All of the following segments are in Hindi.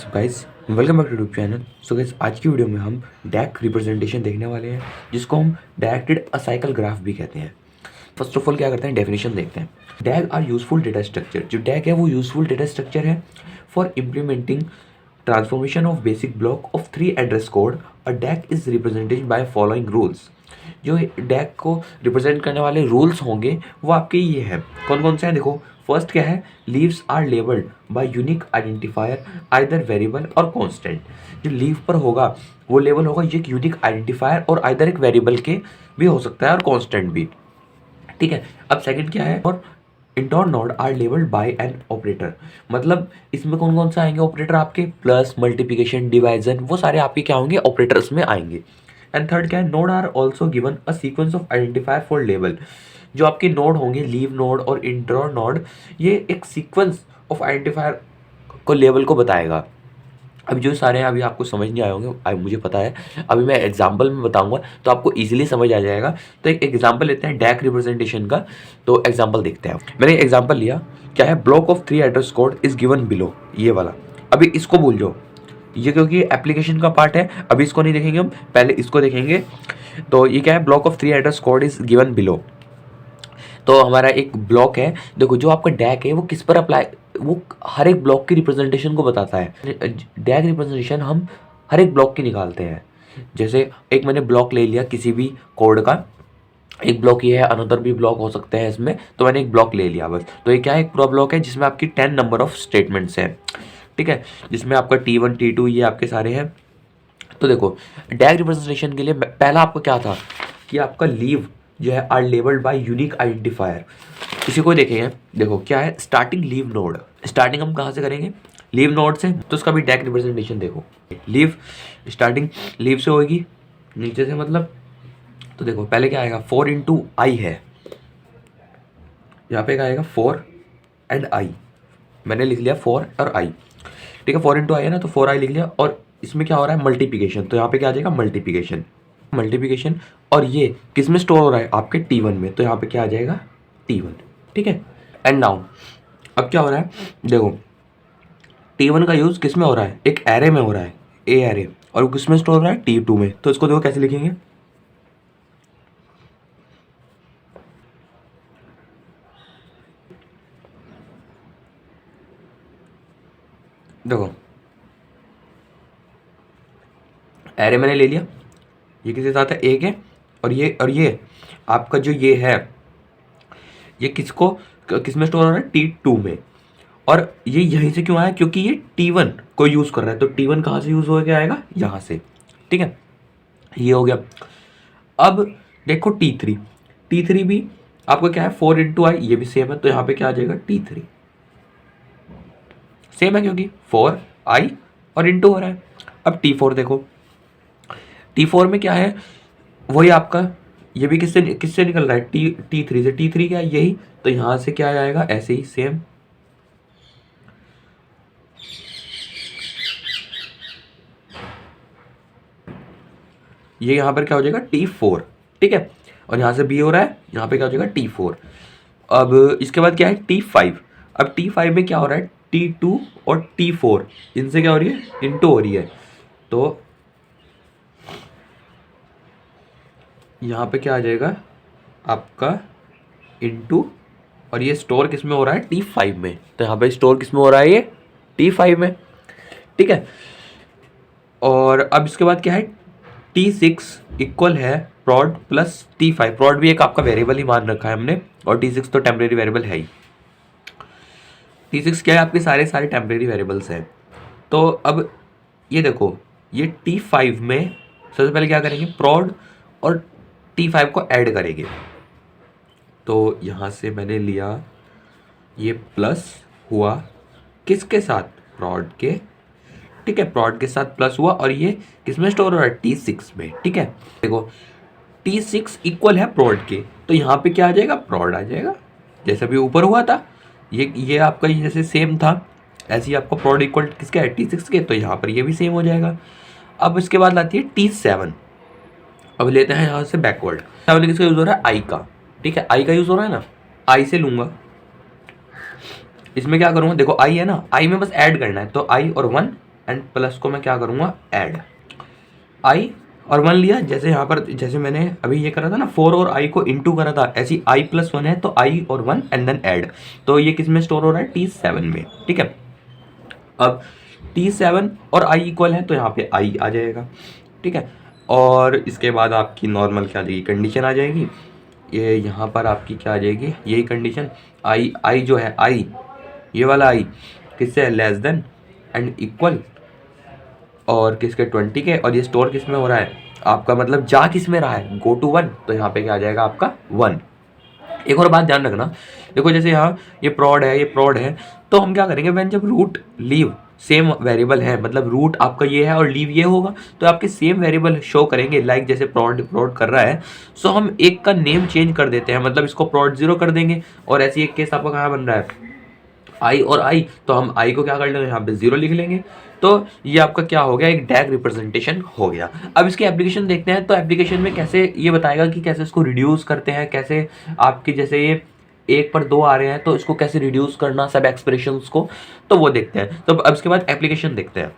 Guys welcome back to YouTube channel. So guys आज की वीडियो में हम डैक रिप्रेजेंटेशन देखने वाले हैं, जिसको हम डायरेक्टेड असाइकल ग्राफ भी कहते हैं। फर्स्ट ऑफ ऑल क्या करते हैं, डेफिनेशन देखते हैं। डैग आर यूजफुल डेटा स्ट्रक्चर। जो डैग है वो यूजफुल डेटा स्ट्रक्चर है for implementing transformation of basic block of 3 address code. A डैग is represented by following rules. जो डैग को रिप्रेजेंट करने वाले रूल्स होंगे वो आपके ये हैं। कौन कौन से हैं देखो। फर्स्ट क्या है, leaves are labelled by unique identifier either variable और कांस्टेंट। जो लीव पर होगा वो लेबल होगा एक यूनिक आइडेंटिफायर और आइदर एक वेरिएबल के भी हो सकता है और कांस्टेंट भी। ठीक है। अब सेकंड क्या है, और inter node are labelled by an operator. मतलब इसमें कौन कौन से आएंगे ऑपरेटर आपके, प्लस मल्टीप्लिकेशन डिवाइजन, वो सारे आपके क्या होंगे, ऑपरेटर्स में आएंगे। एंड थर्ड क्या है, node are also given a sequence of identifier for label. जो आपके नोड होंगे, लीव नोड और इंटर नोड, ये एक सीक्वेंस ऑफ आइडेंटिफायर को लेबल को बताएगा। अभी जो सारे हैं अभी आपको समझ नहीं आए होंगे, मुझे पता है। अभी मैं एग्जांपल में बताऊंगा तो आपको इजीली समझ आ जाएगा। तो एक एग्जांपल लेते हैं डैक रिप्रेजेंटेशन का। तो एग्जांपल देखते हैं। मैंने एग्जांपल लिया, क्या है, block of 3 address code is given below, ये वाला। अभी इसको भूल जाओ, ये क्योंकि एप्लीकेशन का पार्ट है, अभी इसको नहीं देखेंगे हम, पहले इसको देखेंगे। तो ये क्या है, block of 3 address code is given below. तो हमारा एक ब्लॉक है, देखो जो आपका डैक है वो किस पर अप्लाई, वो हर एक ब्लॉक की रिप्रेजेंटेशन को बताता है। डैक रिप्रेजेंटेशन हम हर एक ब्लॉक की निकालते हैं। जैसे एक मैंने ब्लॉक ले लिया किसी भी कोड का, एक ब्लॉक ये है, अनदर भी ब्लॉक हो सकते हैं इसमें, तो मैंने एक ब्लॉक ले लिया बस। तो ये क्या है, एक पूरा ब्लॉक है जिसमें आपकी 10 नंबर ऑफ स्टेटमेंट्स हैं। ठीक है, जिसमें आपका T1 T2 ये आपके सारे हैं। तो देखो डैग रिप्रेजेंटेशन के लिए पहला आपका क्या था कि आपका लीव जो है are labelled by unique identifier. इसी को देखेंगे, देखो क्या है, स्टार्टिंग लीव नोड। स्टार्टिंग हम कहाँ से करेंगे, लीव नोड से। तो उसका भी डैग रिप्रेजेंटेशन देखो, लीव स्टार्टिंग लीव से होगी, नीचे से मतलब। तो देखो पहले क्या आएगा, 4 इंटू आई है, यहाँ पे क्या आएगा 4 एंड आई। मैंने लिख लिया 4 और आई। ठीक है, 4 इंटू आई है ना, तो 4 आई लिख लिया। और इसमें क्या हो रहा है, मल्टीप्लिकेशन, तो यहाँ पे क्या आ जाएगा, मल्टीप्लिकेशन। मल्टीप्लिकेशन और ये किस में स्टोर हो रहा है, आपके T1 में, तो यहाँ पे क्या आ जाएगा, T1। ठीक है। एंड नाउ अब क्या हो रहा है, देखो T1 का यूज़ किस में हो रहा है, एक एरे में हो रहा है, ए एरे, और वो किस में स्टोर हो रहा है, T2 में। तो इसको देखो कैसे लिखेंगे, देखो एरे मैंने ले लिया, ये किसके साथ है, एक है, और ये आपका जो ये है, ये किसको किस में स्टोर हो रहा है, T2 में। और ये यहीं से क्यों आया, क्योंकि ये T1 को यूज़ कर रहा है, तो T1 कहाँ से यूज़ हो के आएगा, यहाँ से। ठीक है, ये हो गया। अब देखो T3 भी आपका क्या है, 4 इंटू आई, ये भी सेम है, तो यहाँ पे क्या आ जाएगा, T3 सेम है क्योंकि 4 आई और इंटू हो रहा है। अब T4 देखो, T4 में क्या है, वही आपका, ये भी किससे किससे निकल रहा है, T3 से। T3 क्या है, यही, तो यहाँ से क्या आएगा, ऐसे ही सेम। ये यहाँ पर क्या हो जाएगा, T4। ठीक है, और यहाँ से B हो रहा है, यहाँ पे क्या हो जाएगा, T4। अब इसके बाद क्या है, T5। अब T5 में क्या हो रहा है, T2 और T4 इनसे क्या हो रही है, इंटू हो रही है। तो यहाँ पे क्या आ जाएगा आपका, इंटू, और ये स्टोर किस में हो रहा है, T5 में। तो यहाँ पे स्टोर किस में हो रहा है, ये T5 में। ठीक है, और अब इसके बाद क्या है, T6 इक्वल है प्रॉड प्लस T5। प्रॉड भी एक आपका वेरिएबल ही मान रखा है हमने, और T6 तो टेम्परेरी वेरिएबल है ही। T6 क्या है, आपके सारे सारे टेम्परेरी वेरिएबल्स हैं। तो अब ये देखो, ये T5 में सबसे पहले क्या करेंगे, प्रॉड और T5 को ऐड करेंगे। तो यहाँ से मैंने लिया, ये प्लस हुआ किसके साथ, प्रॉड के। ठीक है, प्रॉड के साथ प्लस हुआ, और ये किस में स्टोर हो रहा है, T6 में। ठीक है, देखो T6 इक्वल है प्रॉड के, तो यहाँ पे क्या आ जाएगा, प्रॉड आ जाएगा, जैसे भी ऊपर हुआ था। ये आपका जैसे सेम था, ऐसे ही आपका प्रॉड इक्वल किसका है, T6 के, तो यहाँ पर ये भी सेम हो जाएगा। अब इसके बाद लाती है T7। अब लेते हैं यहाँ से बैकवर्ड। 7 किसका यूज़ हो रहा है, आई का। ठीक है, आई का यूज़ हो रहा है ना, आई से लूँगा। इसमें क्या करूँगा, देखो आई है ना, आई में बस ऐड करना है, तो आई और 1 एंड प्लस को मैं क्या करूँगा, ऐड आई और 1 लिया। जैसे यहाँ पर जैसे मैंने अभी ये करा था ना 4 और i को इंटू करा था, ऐसी i प्लस 1 है तो i और 1 एंड देन ऐड। तो ये किस में स्टोर हो रहा है, T7 में, ठीक है। अब T7 और i इक्वल है तो यहाँ पे i आ जाएगा, ठीक है। और इसके बाद आपकी नॉर्मल क्या आ जाएगी, कंडीशन आ जाएगी। ये यहाँ पर आपकी क्या आ जाएगी, यही कंडीशन, i जो है i, ये वाला i किससे है, लेस देन एंड इक्वल और किसके, 20 के। और ये स्टोर किस में हो रहा है आपका, मतलब जा किस में रहा है, गो टू 1, तो यहाँ पे क्या आ जाएगा आपका 1। एक और बात ध्यान रखना, देखो जैसे यहाँ ये प्रॉड है, ये प्रॉड है, तो हम क्या करेंगे, व्हेन जब रूट लीव सेम वेरिएबल है, मतलब रूट आपका ये है और लीव ये होगा, तो आपके सेम वेरिएबल शो करेंगे। लाइक जैसे प्रॉड प्रॉड कर रहा है, सो हम एक का नेम चेंज कर देते हैं, मतलब इसको प्रॉड 0 कर देंगे। और ऐसी एक केस आपका कहाँ बन रहा है, आई और आई, तो हम आई को क्या कर लेंगे, यहाँ पे 0 लिख लेंगे। तो ये आपका क्या हो गया, एक डैग रिप्रेजेंटेशन हो गया। अब इसकी एप्लीकेशन देखते हैं, तो एप्लीकेशन में कैसे ये बताएगा कि कैसे इसको रिड्यूस करते हैं, कैसे आपकी जैसे ये 1 पर 2 आ रहे हैं तो इसको कैसे रिड्यूस करना सब एक्सप्रेशंस को, तो वो देखते हैं। तो अब इसके बाद एप्लीकेशन देखते हैं,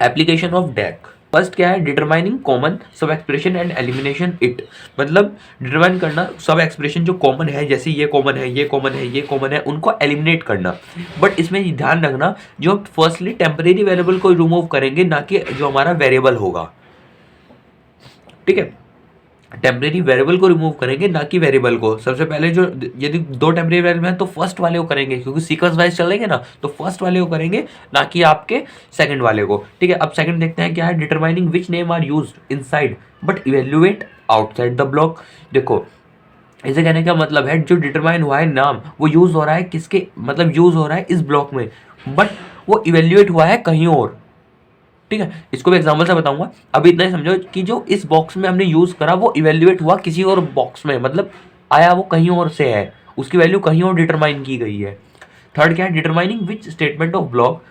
एप्लीकेशन ऑफ डैग। फर्स्ट क्या है, determining common sub expression and elimination it, मतलब डिटरमाइन करना सब एक्सप्रेशन जो कॉमन है, जैसे ये कॉमन है, ये कॉमन है, ये कॉमन है, उनको एलिमिनेट करना। बट इसमें ध्यान रखना, जो फर्स्टली टेम्परेरी वेरिएबल को रिमूव करेंगे, ना कि जो हमारा वेरिएबल होगा, ठीक है। टेम्परेरी वेरिएबल को रिमूव करेंगे, ना कि वेरिएबल को। सबसे पहले जो, यदि 2 टेम्परेरी वेरिएबल हैं तो फर्स्ट वाले को करेंगे, क्योंकि सीक्वेंस वाइज चलेंगे ना, तो फर्स्ट वाले को करेंगे, ना कि आपके सेकंड वाले को, ठीक है। अब सेकंड देखते हैं क्या है, determining which name are used inside but evaluate outside the block. देखो इसे कहने का मतलब है, जो डिटरमाइन हुआ है नाम, वो यूज हो रहा है किसके, मतलब यूज हो रहा है इस ब्लॉक में, बट वो इवेल्युएट हुआ है कहीं और, ठीक है। इसको भी एग्जांपल से बताऊंगा। अभी इतना ही समझो कि जो इस बॉक्स में हमने यूज करा वो इवेल्युएट हुआ किसी और बॉक्स में, मतलब आया वो कहीं और से है, उसकी वैल्यू कहीं और डिटरमाइन की गई है। थर्ड क्या है, determining which statement of block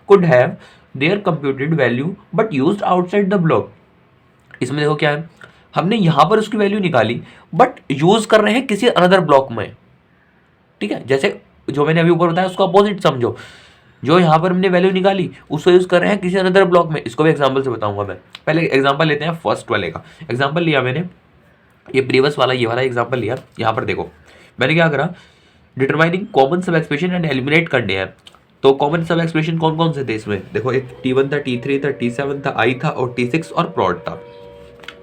could have their computed value but used outside the block. इसमें देखो क्या है, हमने यहां पर उसकी वैल्यू निकाली बट यूज कर रहे हैं किसी अनदर ब्लॉक में, ठीक है। जैसे जो मैंने अभी ऊपर बताया उसको अपोजिट समझो, जो यहाँ पर हमने वैल्यू निकाली उसको यूज कर रहे हैं किसी अनदर ब्लॉक में। इसको भी एग्जांपल से बताऊंगा मैं। पहले एग्जांपल लेते हैं फर्स्ट वाले का। एग्जांपल लिया मैंने, ये प्रीवियस वाला ये वाला एग्जांपल लिया। यहाँ पर देखो मैंने क्या करा, determining common sub expression and eliminate करने हैं। तो कॉमन सब एक्सप्रेशन कौन कौन से थे इसमें, देखो एक T1 था, T3 था, T7 था, I था और T6 और प्रॉड था।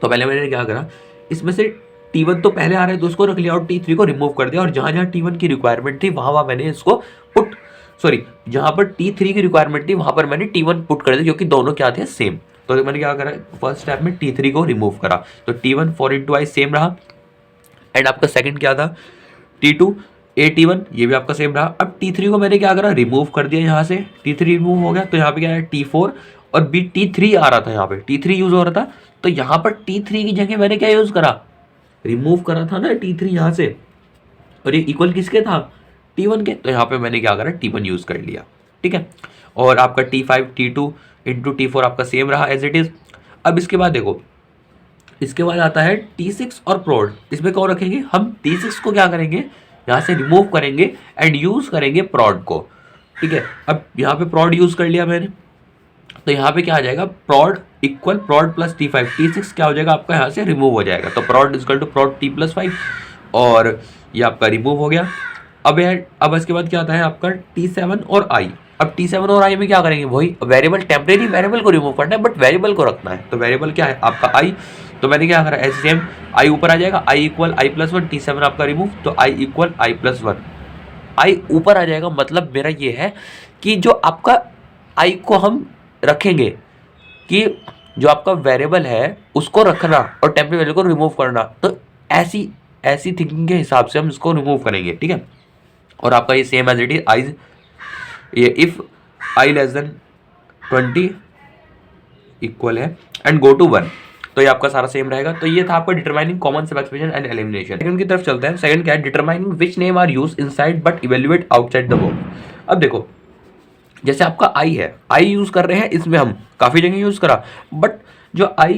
तो पहले मैंने क्या करा, इसमें से T1 तो पहले आ रहे तो उसको रख लिया और T3 को रिमूव कर दिया, और जहां जहां T1 की रिक्वायरमेंट थी वहां मैंने इसको पुट, सॉरी जहां पर T3 की रिक्वायरमेंट थी वहां पर मैंने T1 पुट कर दिया, क्योंकि दोनों क्या थे, सेम। तो मैंने क्या करा, फर्स्ट स्टेप में T3 को रिमूव करा, तो T1 4 × I सेम रहा, एंड आपका सेकंड क्या था, T2 T1 ये भी आपका सेम रहा। अब T3 को मैंने क्या करा, रिमूव कर दिया, यहाँ से T3 रिमूव हो गया, तो यहाँ पे क्या है T4 और B T3 आ रहा था, यहाँ पे T3 यूज हो रहा था, तो यहाँ पर T3 की जगह मैंने क्या यूज करा, रिमूव करा था ना T3 यहाँ से, और ये इक्वल किसके था, T1 के, तो यहाँ पे मैंने क्या करा, T1 यूज कर लिया, ठीक है। और आपका T5 T2 × T4 आपका सेम रहा एज इट इज। अब इसके बाद देखो, इसके बाद आता है T6 और प्रॉड। इसमें कौन रखेंगे हम, T6 को क्या करेंगे, यहाँ से रिमूव करेंगे एंड यूज करेंगे प्रॉड को, ठीक है। अब यहाँ पे प्रॉड यूज कर लिया मैंने, तो यहाँ पे क्या आ जाएगा, प्रॉड इक्वल प्रॉड प्लस T5, T6 क्या हो जाएगा आपका, यहाँ से रिमूव हो जाएगा, तो प्रॉड इक्वल टू प्रॉड T+5, और ये आपका रिमूव हो गया। अब इसके बाद क्या आता है आपका T7 और I। अब T7 और I में क्या करेंगे, वही वेरिएबल, टेम्परेरी वेरिएबल को रिमूव करना है, बट वेरिएबल को रखना है। तो वेरिएबल क्या है आपका I, तो मैंने क्या करा, ऐसे सेम I ऊपर आ जाएगा, I इक्वल I+1, T7 आपका रिमूव, तो I इक्वल I+1, I ऊपर आ जाएगा। मतलब मेरा ये है कि जो आपका I को हम रखेंगे, कि जो आपका वेरिएबल है उसको रखना और टेम्परेरी वैल्यू को रिमूव करना, तो ऐसी थिंकिंग के हिसाब से हम इसको रिमूव करेंगे, ठीक है। और आपका ये same as it is I, ये इफ I < 20 इक्वल है एंड गो टू 1, तो ये आपका सारा सेम रहेगा। तो ये था आपका determining common sub expression and elimination. Second की तरफ चलते हैं। सेकंड क्या है, determining which name are used inside but evaluate outside the box. अब देखो जैसे आपका I है, I यूज कर रहे हैं, इसमें हम काफी जगह यूज करा, बट जो I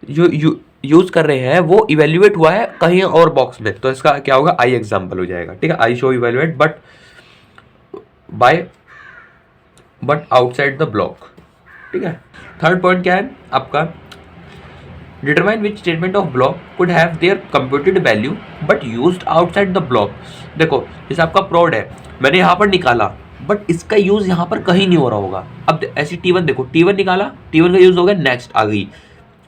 जो यूज कर रहे हैं वो इवेल्युएट हुआ है कहीं और बॉक्स में, तो इसका क्या होगा, I एग्जाम्पल हो जाएगा, ठीक है। I show evaluate but outside the block, ठीक है। थर्ड पॉइंट क्या है आपका, determine which statement of block could have their computed value but used outside the block. देखो जैसे आपका प्रोड है, मैंने यहाँ पर निकाला बट इसका यूज यहाँ पर कहीं नहीं हो रहा होगा। अब ऐसी T1 देखो, T1 निकाला, T1 का यूज हो गया, नेक्स्ट आ गई।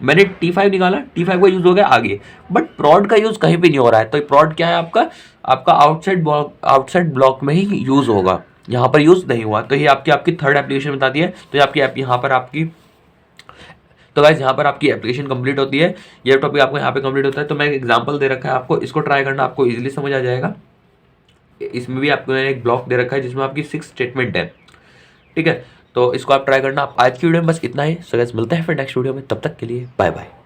मैंने T5 निकाला, T5 का यूज हो गया आगे, बट प्रॉड का यूज कहीं भी नहीं हो रहा है। तो प्रॉड क्या है आपका आउटसाइड ब्लॉक में ही यूज होगा, यहाँ पर यूज नहीं हुआ। तो ये आपकी थर्ड एप्लीकेशन बताती है। तो ये आपकी यहाँ पर आपकी, तो गाइस यहाँ पर आपकी एप्लीकेशन कंप्लीट होती है। ये टॉपिक आपको यहाँ पे कंप्लीट होता है। तो मैं एक एग्जांपल दे रखा है आपको, इसको ट्राई करना, आपको इजीली समझ आ जाएगा। इसमें भी आपको मैंने एक ब्लॉक दे रखा है जिसमें आपकी 6 स्टेटमेंट है, ठीक है। तो इसको आप ट्राई करना। आप आज की वीडियो में बस इतना ही। सो गाइस मिलते हैं फिर नेक्स्ट वीडियो में, तब तक के लिए बाय बाय।